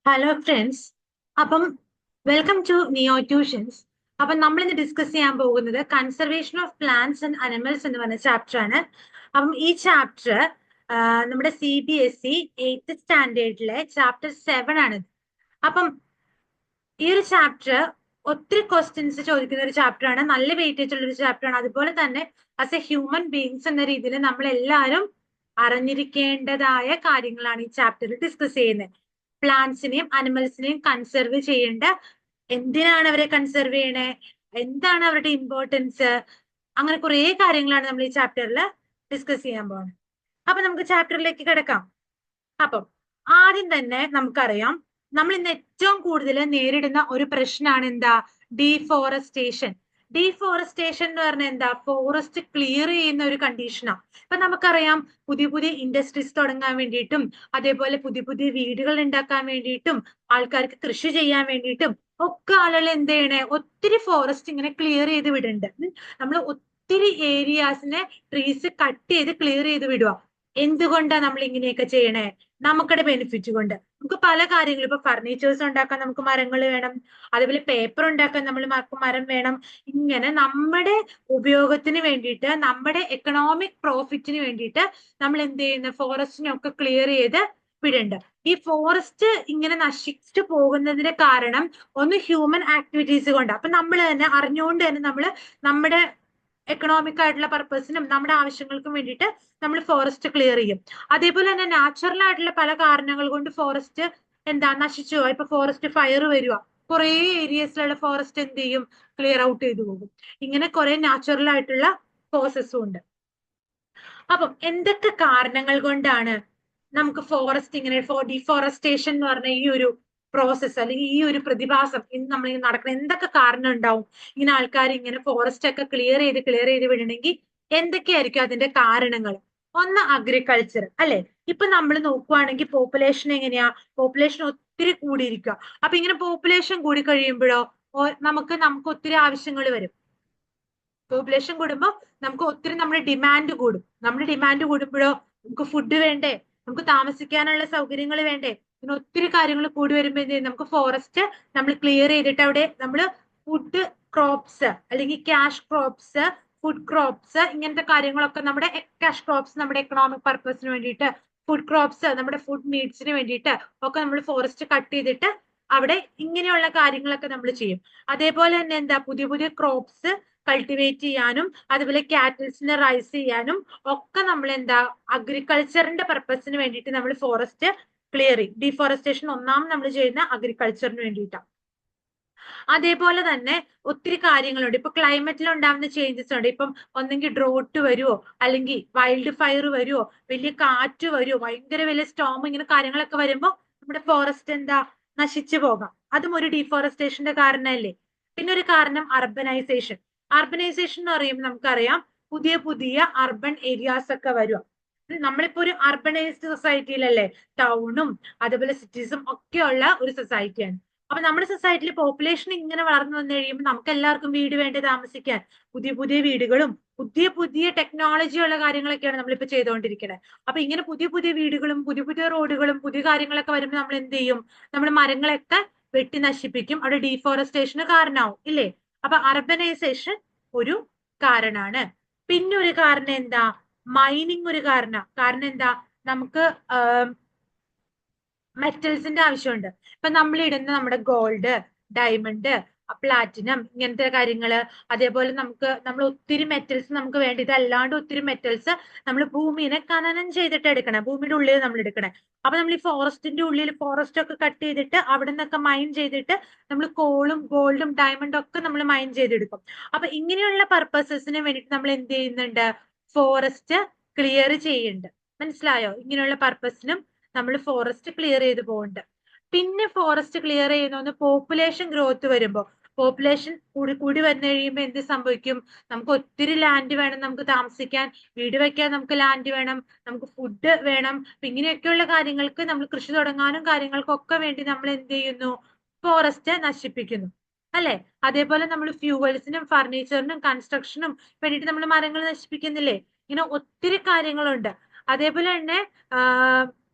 Hello friends. അപ്പം welcome to neo tuitions. അപ്പം നമ്മൾ ഇന്ന് ഡിസ്കസ് ചെയ്യാൻ പോകുന്നത് conservation of plants and animals എന്ന് പറഞ്ഞ ചാപ്റ്റർ ആണ്. അപ്പം ഈ ചാപ്റ്റർ നമ്മുടെ CBSE 8th സ്റ്റാൻഡേർഡിലെ ചാപ്റ്റർ 7 ആണ്. അപ്പം ഈ ഒരു ചാപ്റ്റർ ഒത്തിരി ക്വസ്റ്റ്യൻസ് ചോദിക്കുന്ന ഒരു ചാപ്റ്റർ ആണ്. നല്ല വെയിറ്റേജ് ഉള്ള ഒരു ചാപ്റ്റർ ആണ്. അതുപോലെ തന്നെ ആസ് എ ഹ്യൂമൻ ബീങ്സ് എന്ന രീതിയിൽ നമ്മൾ എല്ലാവരും അറിഞ്ഞിരിക്കേണ്ടതായ കാര്യങ്ങളാണ് ഈ ചാപ്റ്ററിൽ ഡിസ്കസ് ചെയ്യുന്നത്. പ്ലാന്റ്സിനെയും അനിമൽസിനെയും കൺസർവ് ചെയ്യേണ്ട, എന്തിനാണ് അവരെ കൺസർവ് ചെയ്യണേ, എന്താണ് അവരുടെ ഇമ്പോർട്ടൻസ്, അങ്ങനെ കുറെ കാര്യങ്ങളാണ് നമ്മൾ ഈ ചാപ്റ്ററിൽ ഡിസ്കസ് ചെയ്യാൻ പോകുന്നത്. അപ്പൊ നമുക്ക് ചാപ്റ്ററിലേക്ക് കിടക്കാം. അപ്പം ആദ്യം തന്നെ നമുക്കറിയാം, നമ്മൾ ഇന്ന് ഏറ്റവും കൂടുതൽ നേരിടുന്ന ഒരു പ്രശ്നമാണ് എന്താ? ഡീഫോറസ്റ്റേഷൻ. ഡീഫോറസ്റ്റേഷൻ എന്ന് പറഞ്ഞാൽ എന്താ? ഫോറസ്റ്റ് ക്ലിയർ ചെയ്യുന്ന ഒരു കണ്ടീഷനാണ്. ഇപ്പൊ നമുക്കറിയാം, പുതിയ പുതിയ ഇൻഡസ്ട്രീസ് തുടങ്ങാൻ വേണ്ടിയിട്ടും അതേപോലെ പുതിയ പുതിയ വീടുകൾ ഉണ്ടാക്കാൻ വേണ്ടിയിട്ടും ആൾക്കാർക്ക് കൃഷി ചെയ്യാൻ വേണ്ടിയിട്ടും ഒക്കെ ആളുകൾ എന്ത് ചെയ്യണേ? ഒത്തിരി ഫോറസ്റ്റ് ഇങ്ങനെ ക്ലിയർ ചെയ്ത് വിടുന്നുണ്ട്. നമ്മൾ ഒത്തിരി ഏരിയാസിനെ ട്രീസ് കട്ട് ചെയ്ത് ക്ലിയർ ചെയ്ത് വിടുക. എന്തുകൊണ്ടാണ് നമ്മൾ ഇങ്ങനെയൊക്കെ ചെയ്യണേ? നമുക്കുടെ ബെനിഫിറ്റ് കൊണ്ട്. നമുക്ക് പല കാര്യങ്ങളും, ഇപ്പൊ ഫർണിച്ചേഴ്സ് ഉണ്ടാക്കാൻ നമുക്ക് മരങ്ങൾ വേണം, അതേപോലെ പേപ്പർ ഉണ്ടാക്കാൻ നമ്മൾ മരം വേണം. ഇങ്ങനെ നമ്മുടെ ഉപയോഗത്തിന് വേണ്ടിയിട്ട്, നമ്മുടെ എക്കണോമിക് പ്രോഫിറ്റിന് വേണ്ടിയിട്ട് നമ്മൾ എന്ത് ചെയ്യുന്ന? ഫോറസ്റ്റിനൊക്കെ ക്ലിയർ ചെയ്ത് വിടുന്നുണ്ട്. ഈ ഫോറസ്റ്റ് ഇങ്ങനെ നശിച്ചു പോകുന്നതിന് കാരണം ഒന്ന് ഹ്യൂമൻ ആക്ടിവിറ്റീസ് കൊണ്ട്. അപ്പൊ നമ്മൾ തന്നെ അറിഞ്ഞുകൊണ്ട് തന്നെ നമ്മൾ നമ്മുടെ എക്കണോമിക് ആയിട്ടുള്ള പർപ്പസിനും നമ്മുടെ ആവശ്യങ്ങൾക്കും വേണ്ടിയിട്ട് നമ്മൾ ഫോറസ്റ്റ് ക്ലിയർ ചെയ്യും. അതേപോലെ തന്നെ നാച്ചുറൽ ആയിട്ടുള്ള പല കാരണങ്ങൾ കൊണ്ട് ഫോറസ്റ്റ് എന്താ നശിച്ചു പോവാ. ഇപ്പൊ ഫോറസ്റ്റ് ഫയർ വരിക, കുറെ ഏരിയസിലുള്ള ഫോറസ്റ്റ് എന്ത് ചെയ്യും? ക്ലിയർ ഔട്ട് ചെയ്തു പോകും. ഇങ്ങനെ കുറെ നാച്ചുറൽ ആയിട്ടുള്ള പ്രോസസ്സും ഉണ്ട്. അപ്പം എന്തൊക്കെ കാരണങ്ങൾ കൊണ്ടാണ് നമുക്ക് ഫോറസ്റ്റ് ഇങ്ങനെ ഡിഫോറസ്റ്റേഷൻ എന്ന് പറഞ്ഞ ഈ ഒരു പ്രോസസ്സ് അല്ലെങ്കിൽ ഈ ഒരു പ്രതിഭാസം ഇന്ന് നമ്മൾ നടക്കുന്ന എന്തൊക്കെ കാരണം ഉണ്ടാവും? ഇങ്ങനെ ആൾക്കാർ ഇങ്ങനെ ഫോറസ്റ്റ് ഒക്കെ ക്ലിയർ ചെയ്ത് വിടണമെങ്കിൽ എന്തൊക്കെയായിരിക്കും അതിന്റെ കാരണങ്ങൾ? ഒന്ന് അഗ്രികൾച്ചർ അല്ലെ. ഇപ്പൊ നമ്മൾ നോക്കുവാണെങ്കിൽ പോപ്പുലേഷൻ എങ്ങനെയാ? പോപ്പുലേഷൻ ഒത്തിരി കൂടിയിരിക്കുക. അപ്പൊ ഇങ്ങനെ പോപ്പുലേഷൻ കൂടി കഴിയുമ്പോഴോ നമുക്ക് ഒത്തിരി ആവശ്യങ്ങൾ വരും. പോപ്പുലേഷൻ കൂടുമ്പോൾ നമുക്ക് ഒത്തിരി നമ്മുടെ ഡിമാൻഡ് കൂടും. നമ്മുടെ ഡിമാൻഡ് കൂടുമ്പോഴോ നമുക്ക് ഫുഡ് വേണ്ടേ, നമുക്ക് താമസിക്കാനുള്ള സൗകര്യങ്ങൾ വേണ്ടേ, പിന്നെ ഒത്തിരി കാര്യങ്ങൾ കൂടി വരുമ്പോൾ എന്ത് ചെയ്യും? നമുക്ക് ഫോറസ്റ്റ് നമ്മൾ ക്ലിയർ ചെയ്തിട്ട് അവിടെ നമ്മൾ ഫുഡ് ക്രോപ്സ് അല്ലെങ്കിൽ ക്യാഷ് ക്രോപ്സ്, ഫുഡ് ക്രോപ്സ്, ഇങ്ങനത്തെ കാര്യങ്ങളൊക്കെ നമ്മുടെ ക്യാഷ് ക്രോപ്സ് നമ്മുടെ എക്കണോമിക് പർപ്പസിന് വേണ്ടിയിട്ട്, ഫുഡ് ക്രോപ്സ് നമ്മുടെ ഫുഡ് നീഡ്സിന് വേണ്ടിയിട്ട് ഒക്കെ നമ്മൾ ഫോറസ്റ്റ് കട്ട് ചെയ്തിട്ട് അവിടെ ഇങ്ങനെയുള്ള കാര്യങ്ങളൊക്കെ നമ്മൾ ചെയ്യും. അതേപോലെ തന്നെ എന്താ? പുതിയ പുതിയ ക്രോപ്സ് കൾട്ടിവേറ്റ് ചെയ്യാനും അതുപോലെ കാറ്റിൽസിനെ റൈസ് ചെയ്യാനും ഒക്കെ നമ്മൾ എന്താ? അഗ്രികൾച്ചറിന്റെ പർപ്പസിന് വേണ്ടിയിട്ട് നമ്മൾ ഫോറസ്റ്റ് ക്ലിയർ ചെയ്യും. ഡിഫോറസ്റ്റേഷൻ ഒന്നാം നമ്മൾ ചെയ്യുന്ന അഗ്രികൾച്ചറിന് വേണ്ടിയിട്ടാണ്. അതേപോലെ തന്നെ ഒത്തിരി കാര്യങ്ങളുണ്ട്. ഇപ്പൊ ക്ലൈമറ്റിൽ ഉണ്ടാകുന്ന ചേഞ്ചസ് ഉണ്ട്. ഇപ്പം ഒന്നെങ്കിൽ ഡ്രോട്ട് വരുമോ, അല്ലെങ്കിൽ വൈൽഡ് ഫയർ വരുമോ, വലിയ കാറ്റ് വരുമോ, ഭയങ്കര വലിയ സ്റ്റോം, ഇങ്ങനെ കാര്യങ്ങളൊക്കെ വരുമ്പോൾ നമ്മുടെ ഫോറസ്റ്റ് എന്താ? നശിച്ചു പോകാം. അതും ഒരു ഡിഫോറസ്റ്റേഷന്റെ കാരണമല്ലേ. പിന്നെ ഒരു കാരണം അർബനൈസേഷൻ. അർബനൈസേഷൻ എന്ന് പറയുമ്പോൾ നമുക്കറിയാം, പുതിയ പുതിയ അർബൻ ഏരിയാസ് ഒക്കെ വരും. നമ്മളിപ്പോ ഒരു അർബനൈസ്ഡ് സൊസൈറ്റിയിലല്ലേ, ടൗണും അതുപോലെ സിറ്റീസും ഒക്കെയുള്ള ഒരു സൊസൈറ്റിയാണ്. അപ്പൊ നമ്മുടെ സൊസൈറ്റിയിൽ പോപ്പുലേഷൻ ഇങ്ങനെ വളർന്നു വന്നു കഴിയുമ്പോൾ നമുക്ക് എല്ലാവർക്കും വീട് വേണ്ടി താമസിക്കാൻ. പുതിയ പുതിയ വീടുകളും പുതിയ പുതിയ ടെക്നോളജി ഉള്ള കാര്യങ്ങളൊക്കെയാണ് നമ്മളിപ്പോ ചെയ്തുകൊണ്ടിരിക്കുന്നത്. അപ്പൊ ഇങ്ങനെ പുതിയ പുതിയ വീടുകളും പുതിയ പുതിയ റോഡുകളും പുതിയ കാര്യങ്ങളൊക്കെ വരുമ്പോൾ നമ്മൾ എന്ത് ചെയ്യും? നമ്മൾ മരങ്ങളൊക്കെ വെട്ടി നശിപ്പിക്കും. അവിടെ ഡീഫോറസ്റ്റേഷന് കാരണമാവും ഇല്ലേ. അപ്പൊ അർബനൈസേഷൻ ഒരു കാരണമാണ്. പിന്നെ ഒരു കാരണം എന്താ? മൈനിങ് ഒരു കാരണം എന്താ? നമുക്ക് മെറ്റൽസിന്റെ ആവശ്യമുണ്ട്. ഇപ്പൊ നമ്മൾ ഇടുന്ന നമ്മുടെ ഗോൾഡ്, ഡയമണ്ട്, പ്ലാറ്റിനം, ഇങ്ങനത്തെ കാര്യങ്ങള്, അതേപോലെ നമ്മൾ ഒത്തിരി മെറ്റൽസ് നമുക്ക് വേണ്ടി. ഇതല്ലാണ്ട് ഒത്തിരി മെറ്റൽസ് നമ്മൾ ഭൂമിനെ ഖനനം ചെയ്തിട്ട് എടുക്കണേ, ഭൂമിയുടെ ഉള്ളിൽ നമ്മൾ എടുക്കണേ. അപ്പൊ നമ്മൾ ഈ ഫോറസ്റ്റിന്റെ ഉള്ളിൽ ഫോറസ്റ്റ് ഒക്കെ കട്ട് ചെയ്തിട്ട് അവിടെ നിന്നൊക്കെ മൈൻ ചെയ്തിട്ട് നമ്മൾ കോളും ഗോൾഡും ഡയമണ്ടും ഒക്കെ നമ്മൾ മൈൻ ചെയ്തെടുക്കും. അപ്പൊ ഇങ്ങനെയുള്ള പർപ്പസസിന് വേണ്ടിയിട്ട് നമ്മൾ എന്ത് ചെയ്യുന്നുണ്ട്? ഫോറസ്റ്റ് ക്ലിയർ ചെയ്യുന്നുണ്ട്. മനസ്സിലായോ? ഇങ്ങനെയുള്ള പർപ്പസിനും നമ്മൾ ഫോറസ്റ്റ് ക്ലിയർ ചെയ്ത് പോകുന്നുണ്ട്. പിന്നെ ഫോറസ്റ്റ് ക്ലിയർ ചെയ്യുന്ന പോപ്പുലേഷൻ ഗ്രോത്ത് വരുമ്പോൾ, പോപ്പുലേഷൻ കൂടി കൂടി വന്നു കഴിയുമ്പോൾ എന്ത് സംഭവിക്കും? നമുക്ക് ഒത്തിരി ലാൻഡ് വേണം, നമുക്ക് താമസിക്കാൻ, വീട് വെക്കാൻ നമുക്ക് ലാൻഡ് വേണം, നമുക്ക് ഫുഡ് വേണം. ഇങ്ങനെയൊക്കെയുള്ള കാര്യങ്ങൾക്ക് നമ്മൾ കൃഷി തുടങ്ങാനും കാര്യങ്ങൾക്കൊക്കെ വേണ്ടി നമ്മൾ എന്ത് ചെയ്യുന്നു? ഫോറസ്റ്റ് നശിപ്പിക്കുന്നു അല്ലെ. അതേപോലെ നമ്മൾ ഫ്യൂവൽസിനും ഫർണിച്ചറിനും കൺസ്ട്രക്ഷനും വേണ്ടിയിട്ട് നമ്മൾ മരങ്ങൾ നശിപ്പിക്കുന്നില്ലേ. ഇങ്ങനെ ഒത്തിരി കാര്യങ്ങളുണ്ട്. അതേപോലെ തന്നെ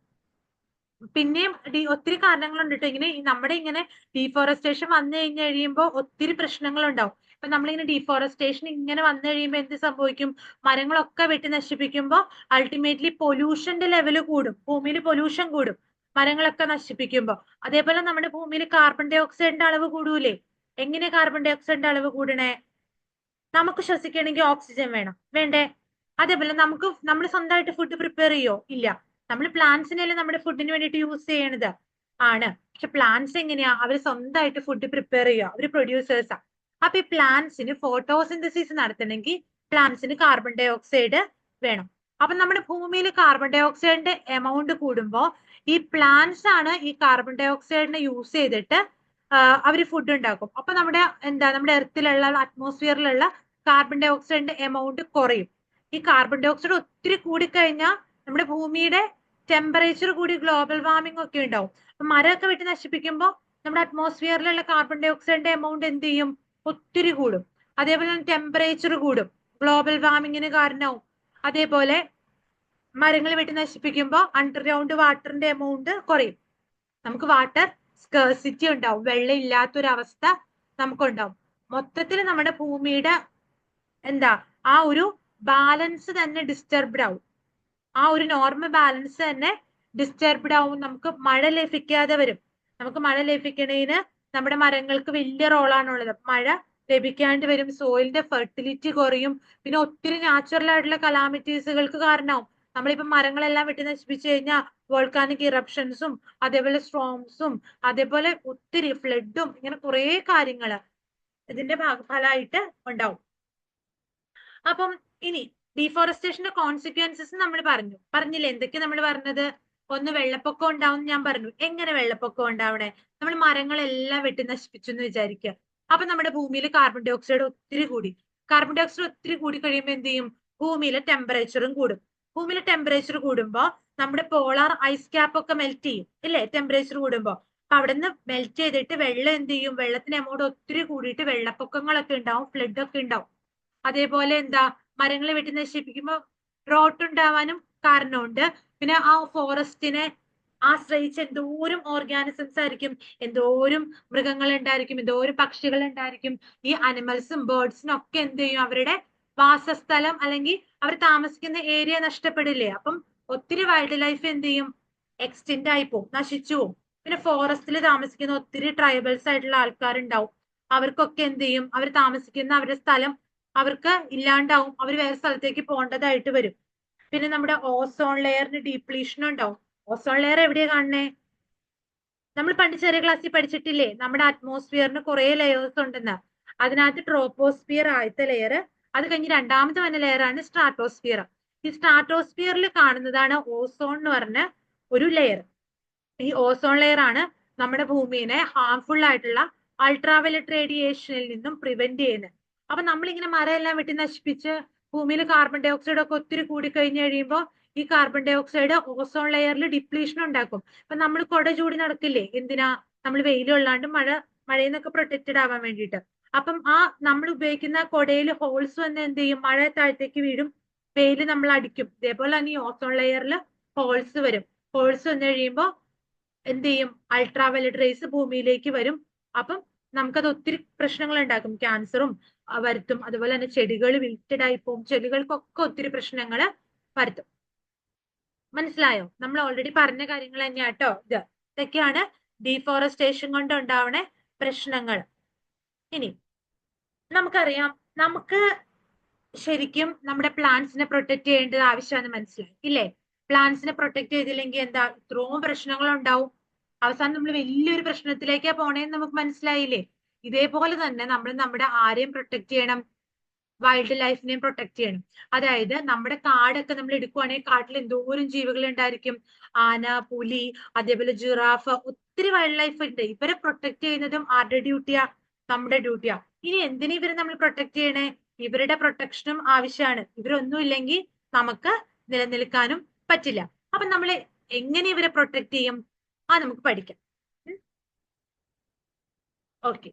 പിന്നെയും ഒത്തിരി കാരണങ്ങളുണ്ട് കേട്ടോ. ഇങ്ങനെ നമ്മുടെ ഇങ്ങനെ ഡീഫോറസ്റ്റേഷൻ വന്നു കഴിയുമ്പോൾ ഒത്തിരി പ്രശ്നങ്ങളുണ്ടാവും. ഇപ്പൊ നമ്മളിങ്ങനെ ഡീഫോറസ്റ്റേഷൻ ഇങ്ങനെ വന്നു കഴിയുമ്പോൾ എന്ത് സംഭവിക്കും? മരങ്ങളൊക്കെ വെട്ടി നശിപ്പിക്കുമ്പോൾ അൾട്ടിമേറ്റ്ലി പൊല്യൂഷന്റെ ലെവൽ കൂടും, ഭൂമിയിൽ പൊല്യൂഷൻ കൂടും മരങ്ങളൊക്കെ നശിപ്പിക്കുമ്പോൾ. അതേപോലെ നമ്മുടെ ഭൂമിയിൽ കാർബൺ ഡൈ ഓക്സൈഡിന്റെ അളവ് കൂടൂലേ? എങ്ങനെ കാർബൺ ഡൈ ഓക്സൈഡിന്റെ അളവ് കൂടണേ? നമുക്ക് ശ്വസിക്കണമെങ്കിൽ ഓക്സിജൻ വേണം, വേണ്ടേ? അതേപോലെ നമ്മൾ സ്വന്തമായിട്ട് ഫുഡ് പ്രിപ്പയർ ചെയ്യോ? ഇല്ല. നമ്മൾ പ്ലാന്റ്സിനെല്ലാം നമ്മുടെ ഫുഡിന് വേണ്ടിയിട്ട് യൂസ് ചെയ്യണത് ആണ്. പക്ഷെ പ്ലാന്റ്സ് എങ്ങനെയാ? അവർ സ്വന്തമായിട്ട് ഫുഡ് പ്രിപ്പയർ ചെയ്യുക, അവർ പ്രൊഡ്യൂസേഴ്സാ. അപ്പൊ ഈ പ്ലാന്റ്സിന് ഫോട്ടോസിന്തസിസ് നടത്തണമെങ്കിൽ പ്ലാന്റ്സിന് കാർബൺ ഡൈ ഓക്സൈഡ് വേണം. അപ്പൊ നമ്മുടെ ഭൂമിയിൽ കാർബൺ ഡൈ ഓക്സൈഡിന്റെ എമൗണ്ട് കൂടുമ്പോൾ ഈ പ്ലാന്റ്സ് ആണ് ഈ കാർബൺ ഡൈ ഓക്സൈഡിനെ യൂസ് ചെയ്തിട്ട് അവര് ഫുഡ് ഉണ്ടാക്കും. അപ്പൊ നമ്മുടെ എർത്തിലുള്ള അറ്റ്മോസ്ഫിയറിലുള്ള കാർബൺ ഡൈ ഓക്സൈഡിന്റെ എമൗണ്ട് കുറയും. ഈ കാർബൺ ഡൈ ഓക്സൈഡ് ഒത്തിരി കൂടിക്കഴിഞ്ഞാൽ നമ്മുടെ ഭൂമിയുടെ ടെമ്പറേച്ചർ കൂടി ഗ്ലോബൽ വാർമിംഗ് ഒക്കെ ഉണ്ടാവും. അപ്പൊ മരമൊക്കെ വെട്ടി നശിപ്പിക്കുമ്പോൾ നമ്മുടെ അറ്റ്മോസ്ഫിയറിലുള്ള കാർബൺ ഡൈ ഓക്സൈഡിന്റെ എമൗണ്ട് എന്ത് ചെയ്യും? ഒത്തിരി കൂടും. അതേപോലെ തന്നെ ടെമ്പറേച്ചർ കൂടും, ഗ്ലോബൽ വാർമിങ്ങിന് കാരണവും. അതേപോലെ മരങ്ങൾ വെട്ടി നശിപ്പിക്കുമ്പോൾ അണ്ടർഗ്രൗണ്ട് വാട്ടറിന്റെ എമൗണ്ട് കുറയും. നമുക്ക് വാട്ടർ സ്കേഴ്സിറ്റി ഉണ്ടാവും, വെള്ളം ഇല്ലാത്തൊരവസ്ഥ നമുക്കുണ്ടാവും. മൊത്തത്തിൽ നമ്മുടെ ഭൂമിയുടെ ആ ഒരു ബാലൻസ് തന്നെ ഡിസ്റ്റർബ്ഡ് ആവും. ആ ഒരു നോർമൽ ബാലൻസ് തന്നെ ഡിസ്റ്റർബ്ഡ് ആവും. നമുക്ക് മഴ ലഭിക്കാതെ വരും. നമുക്ക് മഴ ലഭിക്കണേന് നമ്മുടെ മരങ്ങൾക്ക് വലിയ റോളാണുള്ളത്. മഴ ലഭിക്കാണ്ട് വരും, സോയിലിന്റെ ഫെർട്ടിലിറ്റി കുറയും. പിന്നെ ഒത്തിരി നാച്ചുറൽ ആയിട്ടുള്ള കലാമിറ്റീസുകൾക്ക് കാരണമാവും. നമ്മളിപ്പോ മരങ്ങളെല്ലാം വെട്ടി നശിപ്പിച്ചു കഴിഞ്ഞാൽ വോൾക്കാനിക് ഇറപ്ഷൻസും അതേപോലെ സ്ട്രോംസും അതേപോലെ ഒത്തിരി ഫ്ലഡും ഇങ്ങനെ കുറെ കാര്യങ്ങള് ഇതിന്റെ ഫലമായിട്ട് ഉണ്ടാവും. അപ്പം ഇനി ഡീഫോറസ്റ്റേഷന്റെ കോൺസിക്വൻസസ് നമ്മൾ പറഞ്ഞില്ലേ? എന്തൊക്കെ നമ്മൾ പറഞ്ഞത്? ഒന്ന്, വെള്ളപ്പൊക്കം ഉണ്ടാവും ഞാൻ പറഞ്ഞു. എങ്ങനെ വെള്ളപ്പൊക്കം ഉണ്ടാവണേ? നമ്മൾ മരങ്ങളെല്ലാം വെട്ടി നശിപ്പിച്ചു എന്ന് വിചാരിക്കുക. അപ്പൊ നമ്മുടെ ഭൂമിയിൽ കാർബൺ ഡൈ ഓക്സൈഡ് ഒത്തിരി കൂടി. കാർബൺ ഡൈ ഓക്സൈഡ് ഒത്തിരി കൂടി കഴിയുമ്പോൾ എന്ത് ചെയ്യും? ഭൂമിയിലെ ടെമ്പറേച്ചറും കൂടും. ഭൂമിയിലെ ടെമ്പറേച്ചർ കൂടുമ്പോൾ നമ്മുടെ പോളാർ ഐസ് ക്യാപ്പ് ഒക്കെ മെൽറ്റ് ചെയ്യും, ഇല്ലേ? ടെമ്പറേച്ചർ കൂടുമ്പോൾ അപ്പൊ അവിടെ നിന്ന് മെൽറ്റ് ചെയ്തിട്ട് വെള്ളം എന്ത് ചെയ്യും? വെള്ളത്തിന് എമൗണ്ട് ഒത്തിരി കൂടിയിട്ട് വെള്ളപ്പൊക്കങ്ങളൊക്കെ ഉണ്ടാവും, ഫ്ലഡ് ഒക്കെ ഉണ്ടാവും. അതേപോലെ മരങ്ങൾ വെട്ടി നശിപ്പിക്കുമ്പോൾ ഡ്രോട്ട് ഉണ്ടാവാനും കാരണമുണ്ട്. പിന്നെ ആ ഫോറസ്റ്റിനെ ആശ്രയിച്ച് എന്തോരം ഓർഗാനിസംസ് ആയിരിക്കും, എന്തോരം മൃഗങ്ങൾ ഉണ്ടായിരിക്കും, എന്തോരം പക്ഷികൾ ഉണ്ടായിരിക്കും. ഈ അനിമൽസും ബേർഡ്സിനും ഒക്കെ എന്ത് ചെയ്യും? അവരുടെ വാസസ്ഥലം അല്ലെങ്കിൽ അവർ താമസിക്കുന്ന ഏരിയ നഷ്ടപ്പെടില്ലേ? അപ്പം ഒത്തിരി വൈൽഡ് ലൈഫ് എന്ത് ചെയ്യും? എക്സ്റ്റെൻഡ് ആയി പോകും, നശിച്ചു പോകും. പിന്നെ ഫോറസ്റ്റിൽ താമസിക്കുന്ന ഒത്തിരി ട്രൈബൽസ് ആയിട്ടുള്ള ആൾക്കാരുണ്ടാവും. അവർക്കൊക്കെ എന്ത് ചെയ്യും? അവർ താമസിക്കുന്ന അവരുടെ സ്ഥലം അവർക്ക് ഇല്ലാണ്ടാവും, അവർ വേറെ സ്ഥലത്തേക്ക് പോകേണ്ടതായിട്ട് വരും. പിന്നെ നമ്മുടെ ഓസോൺ ലെയറിന് ഡീപ്ലീഷൻ ഉണ്ടാവും. ഓസോൺ ലെയർ എവിടെയാ കാണണേ? നമ്മൾ പണ്ട് ചെറിയ ക്ലാസ്സിൽ പഠിച്ചിട്ടില്ലേ? നമ്മുടെ അറ്റ്മോസ്ഫിയറിന് കുറെ ലെയേഴ്സ് ഉണ്ടെന്ന്. അതിനകത്ത് ട്രോപ്പോസ്ഫിയർ ആദ്യത്തെ ലെയർ, അത് കഴിഞ്ഞ് രണ്ടാമത്തെ വന്ന ലെയർ ആണ് സ്ട്രാറ്റോസ്ഫിയർ. ഈ സ്ട്രാറ്റോസ്ഫിയറിൽ കാണുന്നതാണ് ഓസോൺ എന്ന് പറഞ്ഞ ഒരു ലെയർ. ഈ ഓസോൺ ലെയർ ആണ് നമ്മുടെ ഭൂമിയെ ഹാർംഫുൾ ആയിട്ടുള്ള അൾട്രാവയലറ്റ് റേഡിയേഷനിൽ നിന്നും പ്രിവെന്റ് ചെയ്യുന്നത്. അപ്പൊ നമ്മളിങ്ങനെ മരം എല്ലാം വെട്ടി നശിപ്പിച്ച് ഭൂമിയിൽ കാർബൺ ഡൈ ഓക്സൈഡ് ഒക്കെ ഒത്തിരി കൂടി കഴിഞ്ഞ് കഴിയുമ്പോൾ ഈ കാർബൺ ഡൈ ഓക്സൈഡ് ഓസോൺ ലെയറിൽ ഡിപ്ലീഷൻ ഉണ്ടാക്കും. അപ്പൊ നമ്മൾ കുട ചൂടി നടക്കില്ലേ? എന്തിനാ? നമ്മൾ വെയിൽ കൊള്ളാണ്ട് മഴയിൽ നിന്നൊക്കെ പ്രൊട്ടക്റ്റഡ് ആവാൻ വേണ്ടിയിട്ട്. അപ്പം നമ്മൾ ഉപയോഗിക്കുന്ന കുടയിൽ ഹോൾസ് വന്ന് എന്ത് ചെയ്യും? മഴ താഴത്തേക്ക് വീഴും, വെയിൽ നമ്മൾ അടിക്കും. ഇതേപോലെ തന്നെ ഈ ഓസോൺ ലെയറിൽ ഹോൾസ് വരും. ഹോൾസ് വന്നു കഴിയുമ്പോൾ എന്ത് ചെയ്യും? അൾട്രാവയലറ്റ് റേസ് ഭൂമിയിലേക്ക് വരും. അപ്പം നമുക്കത് ഒത്തിരി പ്രശ്നങ്ങൾ ഉണ്ടാക്കും, ക്യാൻസറും വരുത്തും. അതുപോലെ തന്നെ ചെടികൾ വിൽറ്റഡ് ആയി പോകും, ചെടികൾക്കൊക്കെ ഒത്തിരി പ്രശ്നങ്ങൾ വരുത്തും. മനസ്സിലായോ? നമ്മൾ ഓൾറെഡി പറഞ്ഞ കാര്യങ്ങൾ തന്നെയാട്ടോ ഇത്. ഇതൊക്കെയാണ് ഡീഫോറസ്റ്റേഷൻ കൊണ്ട് ഉണ്ടാവണ പ്രശ്നങ്ങൾ. ഇനി നമുക്കറിയാം, നമുക്ക് ശരിക്കും നമ്മുടെ പ്ലാന്റ്സിനെ പ്രൊട്ടക്ട് ചെയ്യേണ്ടത് ആവശ്യമാണെന്ന് മനസ്സിലായി, ഇല്ലേ? പ്ലാന്റ്സിനെ പ്രൊട്ടക്ട് ചെയ്തില്ലെങ്കിൽ ഇത്രയും പ്രശ്നങ്ങൾ ഉണ്ടാവും. അവസാനം നമ്മൾ വലിയൊരു പ്രശ്നത്തിലേക്കാ പോണേന്ന് നമുക്ക് മനസ്സിലായില്ലേ? ഇതേപോലെ തന്നെ നമ്മൾ നമ്മുടെ ആരെയും പ്രൊട്ടക്ട് ചെയ്യണം? വൈൽഡ് ലൈഫിനെയും പ്രൊട്ടക്ട് ചെയ്യണം. അതായത് നമ്മുടെ കാടൊക്കെ നമ്മൾ എടുക്കുവാണെങ്കിൽ കാട്ടിൽ എന്തോരം ജീവികൾ ഉണ്ടായിരിക്കും. ആന, പുലി, അതേപോലെ ജിറാഫ്, ഒത്തിരി വൈൽഡ് ലൈഫ് ഉണ്ട്. ഇവരെ പ്രൊട്ടക്ട് ചെയ്യുന്നതും ആരുടെ ഡ്യൂട്ടിയാ? നമ്മുടെ ഡ്യൂട്ടിയാ. ഇനി എന്തിനാ ഇവരെ നമ്മൾ പ്രൊട്ടക്ട് ചെയ്യണേ? ഇവരുടെ പ്രൊട്ടക്ഷനും ആവശ്യമാണ്. ഇവരൊന്നും ഇല്ലെങ്കിൽ നമുക്ക് നിലനിൽക്കാനും പറ്റില്ല. അപ്പൊ നമ്മൾ എങ്ങനെ ഇവരെ പ്രൊട്ടക്ട് ചെയ്യും? നമുക്ക് പഠിക്കാം. ഓക്കെ.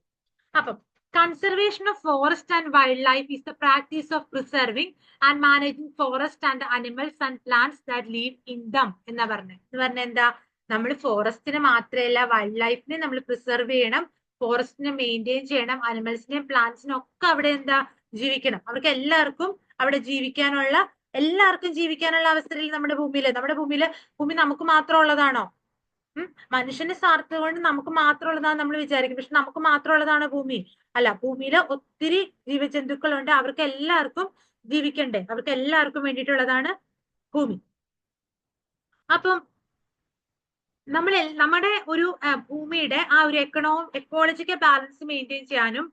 അപ്പം conservation of forest and wildlife is the practice of preserving and managing forest and animals and plants that live in them എന്ന് പറഞ്ഞ എന്താ? നമ്മൾ ഫോറസ്റ്റിനെ മാത്രമല്ല വൈൽഡ് ലൈഫിനെ നമ്മൾ പ്രിസർവ് ചെയ്യണം, ഫോറസ്റ്റിനെ മെയിൻറ്റെയിൻ ചെയ്യണം, അനിമൽസിനെയും പ്ലാന്റ്സിനെയും ഒക്കെ അവിടെ എന്താ ജീവിക്കണം. അവർക്ക് എല്ലാവർക്കും അവിടെ എല്ലാവർക്കും ജീവിക്കാനുള്ള അവസരം നമ്മുടെ ഭൂമിയിൽ ഭൂമി നമുക്ക് മാത്രം ഉള്ളതാണോ? മനുഷ്യന്റെ സ്വാർത്ഥം കൊണ്ട് നമുക്ക് മാത്രമുള്ളതാണ് നമ്മൾ വിചാരിക്കും. പക്ഷെ നമുക്ക് മാത്രമുള്ളതാണോ ഭൂമി? അല്ല, ഭൂമിയിൽ ഒത്തിരി ജീവജന്തുക്കളുണ്ട്. അവർക്ക് എല്ലാവർക്കും ജീവിക്കണ്ടേ? അവർക്ക് എല്ലാവർക്കും വേണ്ടിയിട്ടുള്ളതാണ് ഭൂമി. അപ്പം നമ്മുടെ ഒരു ഭൂമിയുടെ ആ ഒരു എക്കോളജിക്കൽ ബാലൻസ് മെയിൻറ്റെയിൻ ചെയ്യാനും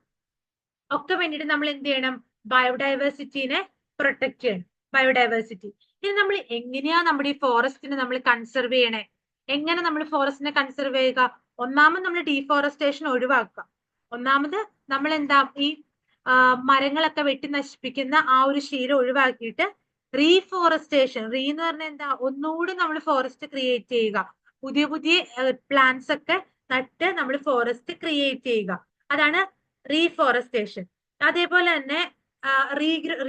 ഒക്കെ വേണ്ടിയിട്ട് നമ്മൾ എന്ത് ചെയ്യണം? ബയോഡൈവേഴ്സിറ്റിനെ പ്രൊട്ടക്ട് ചെയ്യണം. ബയോഡൈവേഴ്സിറ്റി. ഇനി നമ്മൾ എങ്ങനെയാ നമ്മുടെ ഈ ഫോറസ്റ്റിനെ നമ്മൾ കൺസർവ് ചെയ്യണേ? എങ്ങനെ നമ്മൾ ഫോറസ്റ്റിനെ കൺസർവ് ചെയ്യുക? ഒന്നാമത് നമ്മൾ ഡീഫോറസ്റ്റേഷൻ ഒഴിവാക്കുക. ഒന്നാമത് നമ്മൾ എന്താ ഈ മരങ്ങളൊക്കെ വെട്ടി നശിപ്പിക്കുന്ന ആ ഒരു ശീലം ഒഴിവാക്കിയിട്ട് റീഫോറസ്റ്റേഷൻ. എന്ന് പറഞ്ഞാൽ എന്താ? ഒന്നുകൂടി നമ്മൾ ഫോറസ്റ്റ് ക്രിയേറ്റ് ചെയ്യുക. പുതിയ പുതിയ പ്ലാന്റ്സ് ഒക്കെ നട്ട് നമ്മൾ ഫോറസ്റ്റ് ക്രിയേറ്റ് ചെയ്യുക. അതാണ് റീഫോറസ്റ്റേഷൻ. അതേപോലെ തന്നെ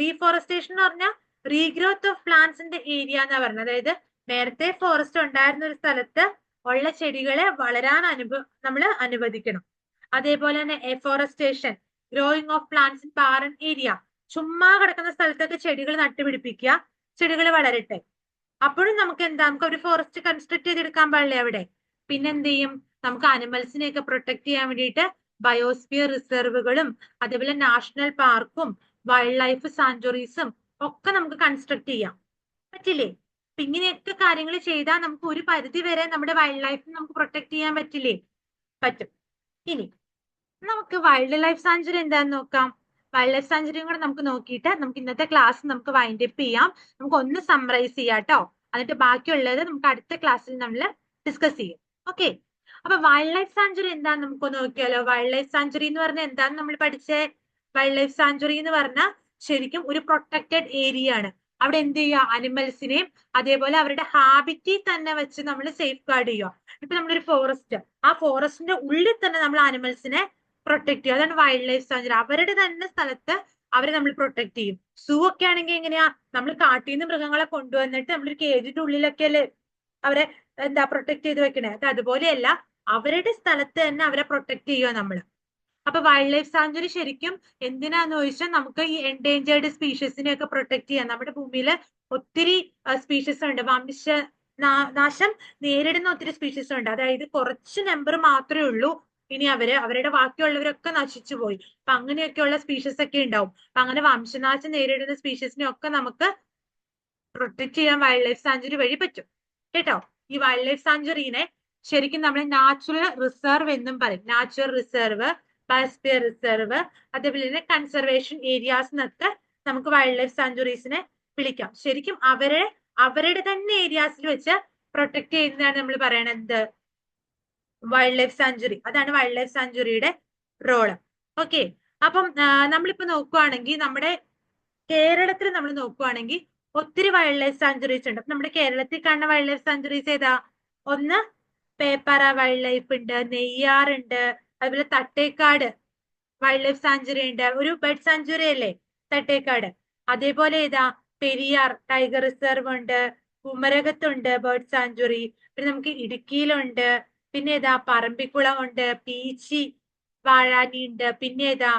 റീഫോറസ്റ്റേഷൻ എന്ന് പറഞ്ഞാൽ റീഗ്രോത്ത് ഓഫ് പ്ലാന്റ്സിന്റെ ഏരിയ എന്നാ പറഞ്ഞത്. അതായത് നേരത്തെ ഫോറസ്റ്റ് ഉണ്ടായിരുന്ന ഒരു സ്ഥലത്ത് ഉള്ള ചെടികളെ വളരാൻ നമ്മൾ അനുവദിക്കണം. അതേപോലെ തന്നെ afforestation, growing of plants in barren area. ചുമ്മാ കിടക്കുന്ന സ്ഥലത്തൊക്കെ ചെടികൾ നട്ടുപിടിപ്പിക്കുക, ചെടികൾ വളരട്ടെ. അപ്പോഴും നമുക്ക് ഒരു ഫോറസ്റ്റ് കൺസ്ട്രക്ട് ചെയ്തെടുക്കാൻ പാടില്ലേ അവിടെ? പിന്നെന്ത് ചെയ്യും? നമുക്ക് അനിമൽസിനെയൊക്കെ പ്രൊട്ടക്ട് ചെയ്യാൻ വേണ്ടിയിട്ട് ബയോസ്ഫിയർ റിസർവുകളും അതേപോലെ നാഷണൽ പാർക്കും വൈൽഡ് ലൈഫ് സാങ്ച്വറീസും ഒക്കെ നമുക്ക് കൺസ്ട്രക്ട് ചെയ്യാം. പറ്റില്ലേ? അപ്പൊ ഇങ്ങനെയൊക്കെ കാര്യങ്ങൾ ചെയ്താൽ നമുക്ക് ഒരു പരിധി വരെ നമ്മുടെ വൈൽഡ് ലൈഫ് നമുക്ക് പ്രൊട്ടക്ട് ചെയ്യാൻ പറ്റില്ലേ? പറ്റും. ഇനി നമുക്ക് വൈൽഡ് ലൈഫ് സാങ്ച്വറി എന്താന്ന് നോക്കാം. വൈൽഡ് ലൈഫ് സാങ്ച്വറിയും കൂടെ നമുക്ക് നോക്കിയിട്ട് നമുക്ക് ഇന്നത്തെ ക്ലാസ് നമുക്ക് വൈൻഡ് അപ്പ് ചെയ്യാം. നമുക്ക് ഒന്ന് സമ്മറൈസ് ചെയ്യാം കേട്ടോ. എന്നിട്ട് ബാക്കിയുള്ളത് നമുക്ക് അടുത്ത ക്ലാസ്സിൽ നമ്മൾ ഡിസ്കസ് ചെയ്യും. ഓക്കെ. അപ്പൊ വൈൽഡ് ലൈഫ് സാങ്ച്വറി എന്താന്ന് നമുക്കൊന്ന് നോക്കിയാലോ. വൈൽഡ് ലൈഫ് സാങ്ച്വറി എന്ന് പറഞ്ഞാൽ എന്താന്ന് നമ്മൾ പഠിച്ചേ? വൈൽഡ് ലൈഫ് സാങ്ച്വറി എന്ന് പറഞ്ഞാൽ ശരിക്കും ഒരു പ്രൊട്ടക്റ്റഡ് ഏരിയ ആണ്. അവിടെ എന്ത് ചെയ്യുക? അനിമൽസിനെയും അതേപോലെ അവരുടെ ഹാബിറ്റി തന്നെ വെച്ച് നമ്മൾ സേഫ് ഗാർഡ് ചെയ്യുക. ഇപ്പൊ നമ്മളൊരു ഫോറസ്റ്റ്, ആ ഫോറസ്റ്റിന്റെ ഉള്ളിൽ തന്നെ നമ്മൾ അനിമൽസിനെ പ്രൊട്ടക്ട് ചെയ്യുക. അതാണ് വൈൽഡ് ലൈഫ് സാങ്ച്വറി. അവരുടെ തന്നെ സ്ഥലത്ത് അവരെ നമ്മൾ പ്രൊട്ടക്ട് ചെയ്യും. സൂ ഒക്കെ ആണെങ്കിൽ എങ്ങനെയാ? നമ്മൾ കാട്ടിൽ നിന്ന് മൃഗങ്ങളെ കൊണ്ടുവന്നിട്ട് നമ്മളൊരു കേജിന്റെ ഉള്ളിലൊക്കെ അല്ലേ അവരെ പ്രൊട്ടക്ട് ചെയ്ത് വെക്കണേ? അതുപോലെയല്ല, അവരുടെ സ്ഥലത്ത് തന്നെ അവരെ പ്രൊട്ടക്ട് ചെയ്യുക നമ്മൾ. അപ്പൊ വൈൽഡ് ലൈഫ് സാങ്ച്വറി ശരിക്കും എന്തിനാന്ന് ചോദിച്ചാൽ നമുക്ക് ഈ എൻഡേഞ്ചേർഡ് സ്പീഷീസിനെ ഒക്കെ പ്രൊട്ടക്ട് ചെയ്യാം. നമ്മുടെ ഭൂമിയിൽ ഒത്തിരി സ്പീഷീസ് ഉണ്ട്. നാശം നേരിടുന്ന ഒത്തിരി സ്പീഷീസ് ഉണ്ട്. അതായത് കുറച്ച് നമ്പർ മാത്രമേ ഉള്ളൂ. ഇനി അവരുടെ ബാക്കിയുള്ളവരൊക്കെ നശിച്ചു പോയി. അപ്പൊ അങ്ങനെയൊക്കെയുള്ള സ്പീഷീസ് ഒക്കെ ഉണ്ടാവും. അപ്പൊ അങ്ങനെ വംശനാശം നേരിടുന്ന സ്പീഷീസിനെ ഒക്കെ നമുക്ക് പ്രൊട്ടക്ട് ചെയ്യാൻ വൈൽഡ് ലൈഫ് സാങ്ച്വറി വഴി പറ്റും കേട്ടോ. ഈ വൈൽഡ് ലൈഫ് സാങ്ച്വറിനെ ശരിക്കും നമ്മൾ നാച്ചുറൽ റിസർവ് എന്നും പറയും. നാച്ചുറൽ റിസർവ്, ബയോസ്ഫിയർ റിസർവ്, അതേപോലെ തന്നെ കൺസർവേഷൻ ഏരിയാസ് എന്നൊക്കെ നമുക്ക് വൈൽഡ് ലൈഫ് സാങ്ച്വറീസിനെ വിളിക്കാം. ശരിക്കും അവരുടെ തന്നെ ഏരിയാസിൽ വെച്ച് പ്രൊട്ടക്ട് ചെയ്യുന്നതാണ് നമ്മൾ പറയണത് വൈൽഡ് ലൈഫ് സാങ്ച്വറി. അതാണ് വൈൽഡ് ലൈഫ് സാങ്ച്വറിയുടെ റോള്. ഓക്കെ. അപ്പം നമ്മളിപ്പോ നോക്കുവാണെങ്കിൽ നമ്മുടെ കേരളത്തിൽ നമ്മൾ നോക്കുവാണെങ്കിൽ ഒത്തിരി വൈൽഡ് ലൈഫ് സാങ്ച്വറീസ് ഉണ്ട്. നമ്മുടെ കേരളത്തിൽ കാണുന്ന വൈൽഡ് ലൈഫ് സാങ്ച്വറീസ് ഏതാ? ഒന്ന് പേപ്പാറ വൈൽഡ് ലൈഫ് ഉണ്ട്, നെയ്യാറുണ്ട്, അതുപോലെ തട്ടേക്കാട് വൈൽഡ് ലൈഫ് സാങ്ച്വറി ഉണ്ട്. ഒരു ബേർഡ് സാങ്ച്വറി അല്ലേ തട്ടേക്കാട്? അതേപോലെ ഏതാ? പെരിയാർ ടൈഗർ റിസർവ് ഉണ്ട്, കുമരകത്തുണ്ട് ബേർഡ് സാങ്ച്വറി. പിന്നെ നമുക്ക് ഇടുക്കിയിലുണ്ട്. പിന്നെ ഏതാ? പറമ്പിക്കുളം ഉണ്ട്, പീച്ചി വാഴാനി ഉണ്ട്. പിന്നെ ഏതാ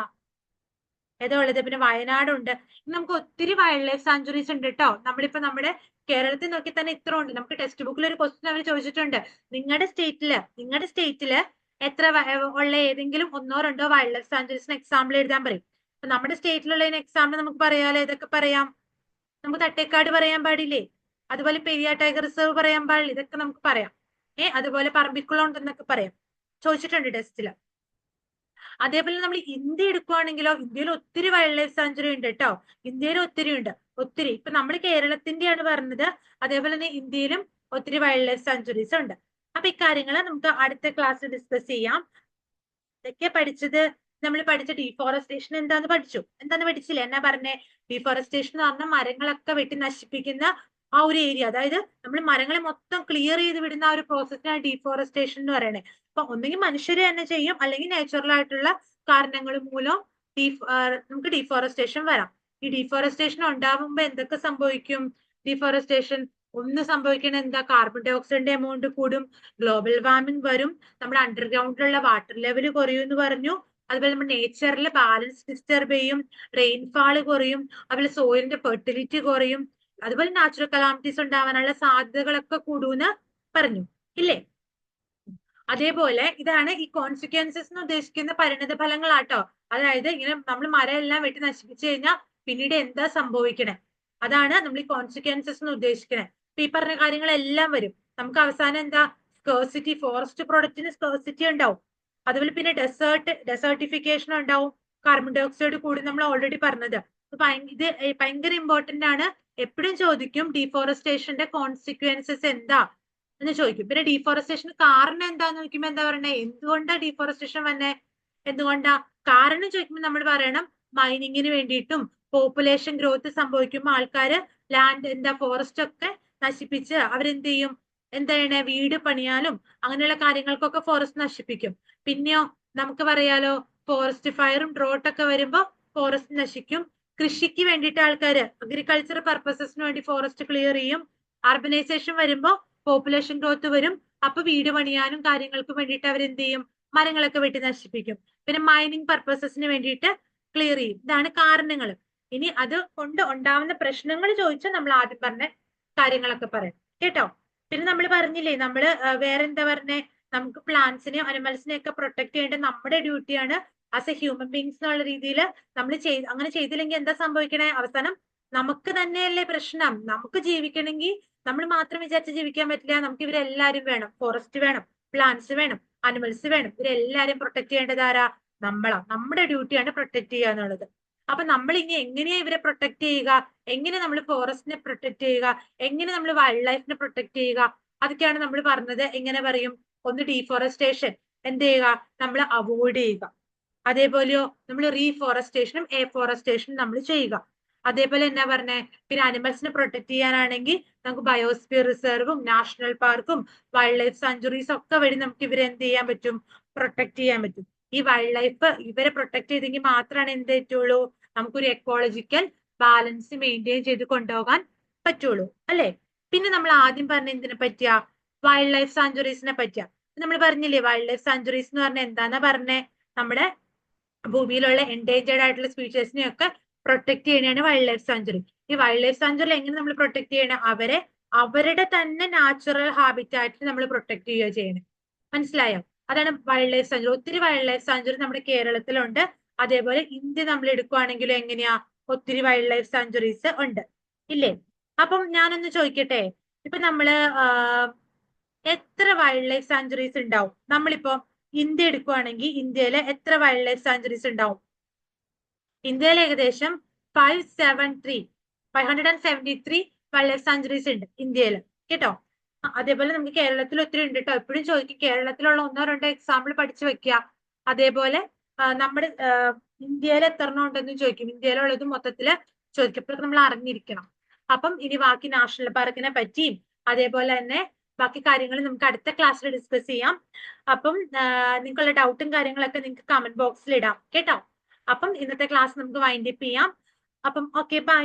ഉള്ളത്? പിന്നെ വയനാടുണ്ട്. നമുക്ക് ഒത്തിരി വൈൽഡ് ലൈഫ് സാങ്ച്വറീസ് ഉണ്ട് കേട്ടോ. നമ്മളിപ്പോ നമ്മുടെ കേരളത്തിൽ നോക്കി തന്നെ ഇത്ര ഉണ്ട്. നമുക്ക് ടെക്സ്റ്റ് ബുക്കിൽ ഒരു ക്വസ്റ്റ്യൻ അവർ ചോദിച്ചിട്ടുണ്ട്, നിങ്ങളുടെ സ്റ്റേറ്റില് എത്ര ഉള്ള ഏതെങ്കിലും ഒന്നോ രണ്ടോ വൈൽഡ് ലൈഫ് സാങ്ച്വറീസിന് എക്സാമ്പിൾ എഴുതാൻ പറയും. അപ്പൊ നമ്മുടെ സ്റ്റേറ്റിലുള്ള എക്സാമ്പിൾ നമുക്ക് പറയാലോ. ഏതൊക്കെ പറയാം? നമുക്ക് തട്ടേക്കാട് പറയാൻ പാടില്ലേ? അതുപോലെ പെരിയാർ ടൈഗർ റിസർവ് പറയാൻ പാടില്ല. ഇതൊക്കെ നമുക്ക് പറയാം. അതുപോലെ പറമ്പിക്കുളം ഉണ്ടെന്നൊക്കെ പറയാം. ചോദിച്ചിട്ടുണ്ട് ടെസ്റ്റില്. അതേപോലെ നമ്മൾ ഇന്ത്യ എടുക്കുവാണെങ്കിലോ, ഇന്ത്യയിൽ ഒത്തിരി വൈൽഡ് ലൈഫ് സാങ്ച്വറി ഉണ്ട് കേട്ടോ. ഇന്ത്യയിൽ ഒത്തിരി ഉണ്ട്. ഇപ്പൊ നമ്മൾ കേരളത്തിന്റെയാണ് പറഞ്ഞത്. അതേപോലെ തന്നെ ഇന്ത്യയിലും ഒത്തിരി വൈൽഡ് ലൈഫ് സാങ്ച്വറീസ് ഉണ്ട്. അപ്പൊ ഇക്കാര്യങ്ങൾ നമുക്ക് അടുത്ത ക്ലാസ്സിൽ ഡിസ്കസ് ചെയ്യാം. ഇതൊക്കെ പഠിച്ചത് നമ്മൾ പഠിച്ച ഡീഫോറസ്റ്റേഷൻ എന്താന്ന് പഠിച്ചില്ലേ? എന്നാ പറഞ്ഞേ? ഡീഫോറസ്റ്റേഷൻ എന്ന് പറഞ്ഞാൽ മരങ്ങളൊക്കെ വെട്ടി നശിപ്പിക്കുന്ന ആ ഒരു ഏരിയ. അതായത് നമ്മൾ മരങ്ങളെ മൊത്തം ക്ലിയർ ചെയ്ത് വിടുന്ന ആ ഒരു പ്രോസസ്സിനാണ് ഡീഫോറസ്റ്റേഷൻ എന്ന് പറയണേ. അപ്പൊ ഒന്നെങ്കിൽ മനുഷ്യർ തന്നെ ചെയ്യും, അല്ലെങ്കിൽ നാച്ചുറൽ ആയിട്ടുള്ള കാരണങ്ങൾ മൂലം നമുക്ക് ഡീഫോറസ്റ്റേഷൻ വരാം. ഈ ഡീഫോറസ്റ്റേഷൻ ഉണ്ടാവുമ്പോ എന്തൊക്കെ സംഭവിക്കും? ഡീഫോറസ്റ്റേഷൻ ഒന്ന് സംഭവിക്കണ എന്താ, കാർബൺ ഡൈ ഓക്സൈഡിന്റെ എമൗണ്ട് കൂടും, ഗ്ലോബൽ വാർമിംഗ് വരും, നമ്മുടെ അണ്ടർഗ്രൗണ്ടിലുള്ള വാട്ടർ ലെവൽ കുറയും എന്ന് പറഞ്ഞു. അതുപോലെ നമ്മുടെ നേച്ചറിൽ ബാലൻസ് ഡിസ്റ്റർബ് ചെയ്യും, റെയിൻഫാൾ കുറയും, അതുപോലെ സോയിലിന്റെ ഫെർട്ടിലിറ്റി കുറയും, അതുപോലെ നാച്ചുറൽ കലാമിറ്റീസ് ഉണ്ടാവാനുള്ള സാധ്യതകളൊക്കെ കൂടുമെന്ന് പറഞ്ഞു ഇല്ലേ. അതേപോലെ ഇതാണ് ഈ കോൺസിക്വൻസസ് എന്ന് ഉദ്ദേശിക്കുന്ന പരിണിത ഫലങ്ങളാട്ടോ. അതായത് ഇങ്ങനെ നമ്മൾ മരം എല്ലാം വെട്ടി നശിപ്പിച്ചു കഴിഞ്ഞാൽ പിന്നീട് എന്താ സംഭവിക്കണേ, അതാണ് നമ്മൾ ഈ കോൺസിക്വൻസസ് എന്ന് ഉദ്ദേശിക്കണേ. ഈ പറഞ്ഞ കാര്യങ്ങളെല്ലാം വരും. നമുക്ക് അവസാനം എന്താ, സ്കേഴ്സിറ്റി, ഫോറസ്റ്റ് പ്രൊഡക്റ്റിന് സ്കേഴ്സിറ്റി ഉണ്ടാവും. അതുപോലെ പിന്നെ ഡെസേർട്ടിഫിക്കേഷൻ ഉണ്ടാവും, കാർബൺ ഡൈ ഓക്സൈഡ് കൂടി, നമ്മൾ ഓൾറെഡി പറഞ്ഞത്. ഇത് ഭയങ്കര ഇമ്പോർട്ടന്റ് ആണ്. എപ്പോഴും ചോദിക്കും ഡീഫോറസ്റ്റേഷന്റെ കോൺസിക്വൻസസ് എന്താ എന്ന് ചോദിക്കും. പിന്നെ ഡീഫോറസ്റ്റേഷൻ കാരണം എന്താന്ന് ചോദിക്കുമ്പോ എന്താ പറയണേ, എന്തുകൊണ്ടാ ഡീഫോറസ്റ്റേഷൻ വന്നേ, എന്തുകൊണ്ടാ കാരണം ചോദിക്കുമ്പോൾ നമ്മൾ പറയണം മൈനിങ്ങിന് വേണ്ടിയിട്ടും പോപ്പുലേഷൻ ഗ്രോത്ത് സംഭവിക്കുമ്പോൾ ആൾക്കാര് ലാൻഡ് എന്താ ഫോറസ്റ്റ് ഒക്കെ നശിപ്പിച്ച് അവരെന്ത് ചെയ്യും, എന്താ ചെയ്യണേ, വീട് പണിയാനും അങ്ങനെയുള്ള കാര്യങ്ങൾക്കൊക്കെ ഫോറസ്റ്റ് നശിപ്പിക്കും. പിന്നെയോ നമുക്ക് പറയാലോ ഫോറസ്റ്റ് ഫയറും ഡ്രോട്ടൊക്കെ വരുമ്പോ ഫോറസ്റ്റ് നശിക്കും. കൃഷിക്ക് വേണ്ടിയിട്ട് ആൾക്കാര് അഗ്രികൾച്ചർ പർപ്പസസിന് വേണ്ടി ഫോറസ്റ്റ് ക്ലിയർ ചെയ്യും. അർബനൈസേഷൻ വരുമ്പോ പോപ്പുലേഷൻ ഗ്രോത്ത് വരും, അപ്പൊ വീട് പണിയാനും കാര്യങ്ങൾക്കും വേണ്ടിയിട്ട് അവരെന്ത് ചെയ്യും, മരങ്ങളൊക്കെ വെട്ടി നശിപ്പിക്കും. പിന്നെ മൈനിങ് പർപ്പസസിന് വേണ്ടിയിട്ട് ക്ലിയർ ചെയ്യും. ഇതാണ് കാരണങ്ങൾ. ഇനി അത് കൊണ്ട് ഉണ്ടാവുന്ന പ്രശ്നങ്ങൾ ചോദിച്ചാൽ നമ്മൾ ആദ്യം പറഞ്ഞ കാര്യങ്ങളൊക്കെ പറയാം കേട്ടോ. പിന്നെ നമ്മൾ പറഞ്ഞില്ലേ, നമ്മള് വേറെ എന്താ പറഞ്ഞേ, നമുക്ക് പ്ലാന്റ്സിനെയും അനിമൽസിനെയും ഒക്കെ പ്രൊട്ടക്ട് ചെയ്യേണ്ടത് നമ്മുടെ ഡ്യൂട്ടിയാണ് ആസ് എ ഹ്യൂമൻ ബീങ്സ് എന്നുള്ള രീതിയിൽ നമ്മൾ അങ്ങനെ ചെയ്തില്ലെങ്കിൽ എന്താ സംഭവിക്കണേ, അവസാനം നമുക്ക് തന്നെയല്ലേ പ്രശ്നം. നമുക്ക് ജീവിക്കണമെങ്കിൽ നമ്മൾ മാത്രം വിചാരിച്ച് ജീവിക്കാൻ പറ്റില്ല, നമുക്ക് ഇവരെല്ലാരും വേണം. ഫോറസ്റ്റ് വേണം, പ്ലാന്റ്സ് വേണം, അനിമൽസ് വേണം. ഇവരെല്ലാരും പ്രൊട്ടക്ട് ചെയ്യേണ്ടത് ആരാ, നമ്മളാ. നമ്മുടെ ഡ്യൂട്ടിയാണ് പ്രൊട്ടക്ട് ചെയ്യുക എന്നുള്ളത്. അപ്പൊ നമ്മൾ ഇനി എങ്ങനെയാ ഇവരെ പ്രൊട്ടക്ട് ചെയ്യുക, എങ്ങനെ നമ്മൾ ഫോറസ്റ്റിനെ പ്രൊട്ടക്ട് ചെയ്യുക, എങ്ങനെ നമ്മൾ വൈൽഡ് ലൈഫിനെ പ്രൊട്ടക്ട് ചെയ്യുക, അതൊക്കെയാണ് നമ്മൾ പറഞ്ഞത്. എങ്ങനെ പറയും, ഒന്ന് ഡീഫോറസ്റ്റേഷൻ എന്ത് ചെയ്യുക, നമ്മൾ അവോയ്ഡ് ചെയ്യുക. അതേപോലെയോ നമ്മൾ റീഫോറസ്റ്റേഷനും എഫോറസ്റ്റേഷനും നമ്മൾ ചെയ്യുക. അതേപോലെ എന്നാ പറഞ്ഞേ, പിന്നെ അനിമൽസിനെ പ്രൊട്ടക്ട് ചെയ്യാനാണെങ്കിൽ നമുക്ക് ബയോസ്ഫിയർ റിസർവും നാഷണൽ പാർക്കും വൈൽഡ് ലൈഫ് സാഞ്ചുറീസ് ഒക്കെ വഴി നമുക്ക് ഇവരെ എന്ത് ചെയ്യാൻ പറ്റും, പ്രൊട്ടക്ട് ചെയ്യാൻ പറ്റും. ഈ വൈൽഡ് ലൈഫ് ഇവരെ പ്രൊട്ടക്ട് ചെയ്തെങ്കിൽ മാത്രമാണ് എന്ത് പറ്റുള്ളൂ, നമുക്കൊരു എക്കോളജിക്കൽ ബാലൻസ് മെയിൻറ്റെയിൻ ചെയ്ത് കൊണ്ടുപോകാൻ പറ്റുള്ളൂ അല്ലെ. പിന്നെ നമ്മൾ ആദ്യം പറഞ്ഞ എന്തിനെ പറ്റിയാ, വൈൽഡ് ലൈഫ് സാഞ്ചുറീസിനെ പറ്റിയാ. നമ്മൾ പറഞ്ഞില്ലേ വൈൽഡ് ലൈഫ് സാഞ്ചുറീസ് എന്ന് പറഞ്ഞാൽ എന്താന്നാ പറഞ്ഞേ, നമ്മുടെ ഭൂമിയിലുള്ള എൻഡേഞ്ചേർഡ് ആയിട്ടുള്ള സ്പീഷീസിനെ ഒക്കെ പ്രൊട്ടക്ട് ചെയ്യണതാണ് വൈൽഡ് ലൈഫ് സാഞ്ചുറി. ഈ വൈൽഡ് ലൈഫ് സാഞ്ചുറി എങ്ങനെ നമ്മൾ പ്രൊട്ടക്ട് ചെയ്യണം, അവരെ അവരുടെ തന്നെ നാച്ചുറൽ ഹാബിറ്റാറ്റിൽ നമ്മൾ പ്രൊട്ടക്ട് ചെയ്യുക ചെയ്യണം. മനസ്സിലായോ, അതാണ് വൈൽഡ് ലൈഫ് സാഞ്ചുറി. ഒത്തിരി വൈൽഡ് ലൈഫ് സാഞ്ചുറി നമ്മുടെ കേരളത്തിലുണ്ട്. അതേപോലെ ഇന്ത്യ നമ്മൾ എടുക്കുവാണെങ്കിലും എങ്ങനെയാ, ഒത്തിരി വൈൽഡ് ലൈഫ് സാഞ്ചുറീസ് ഉണ്ട് ഇല്ലേ. അപ്പം ഞാനൊന്ന് ചോദിക്കട്ടെ, ഇപ്പൊ നമ്മള് എത്ര വൈൽഡ് ലൈഫ് സാഞ്ചുറീസ് ഉണ്ടാവും, നമ്മളിപ്പോ ഇന്ത്യ എടുക്കുവാണെങ്കിൽ ഇന്ത്യയിലെ എത്ര വൈൽഡ് ലൈഫ് സാഞ്ചുറീസ് ഉണ്ടാവും? ഇന്ത്യയിൽ ഏകദേശം 573 വൈൽഡ് ലൈഫ് സാഞ്ചുറീസ് ഉണ്ട് ഇന്ത്യയിൽ കേട്ടോ. അതേപോലെ നമുക്ക് കേരളത്തിൽ ഒത്തിരി ഉണ്ട് കേട്ടോ. എപ്പോഴും ചോദിക്കും കേരളത്തിലുള്ള ഒന്നോ രണ്ടോ എക്സാമ്പിൾ പഠിച്ചു വെക്കുക. അതേപോലെ നമ്മുടെ ഇന്ത്യയിൽ എത്ര എണ്ണം ഉണ്ടെന്ന് ചോദിക്കും, ഇന്ത്യയിലുള്ളത് മൊത്തത്തില് ചോദിക്കപ്പോൾ നമ്മൾ അറിഞ്ഞിരിക്കണം. അപ്പം ഇനി ബാക്കി നാഷണൽ പാർക്കിനെ പറ്റിയും അതേപോലെ തന്നെ ബാക്കി കാര്യങ്ങൾ നമുക്ക് അടുത്ത ക്ലാസ്സിൽ ഡിസ്കസ് ചെയ്യാം. അപ്പം നിങ്ങളുടെ ഡൗട്ടും കാര്യങ്ങളൊക്കെ നിങ്ങൾക്ക് കമന്റ് ബോക്സിൽ ഇടാം കേട്ടോ. അപ്പം ഇന്നത്തെ ക്ലാസ് നമുക്ക് വൈൻഡ് അപ്പ് ചെയ്യാം. അപ്പം ഓക്കെ, ബൈ.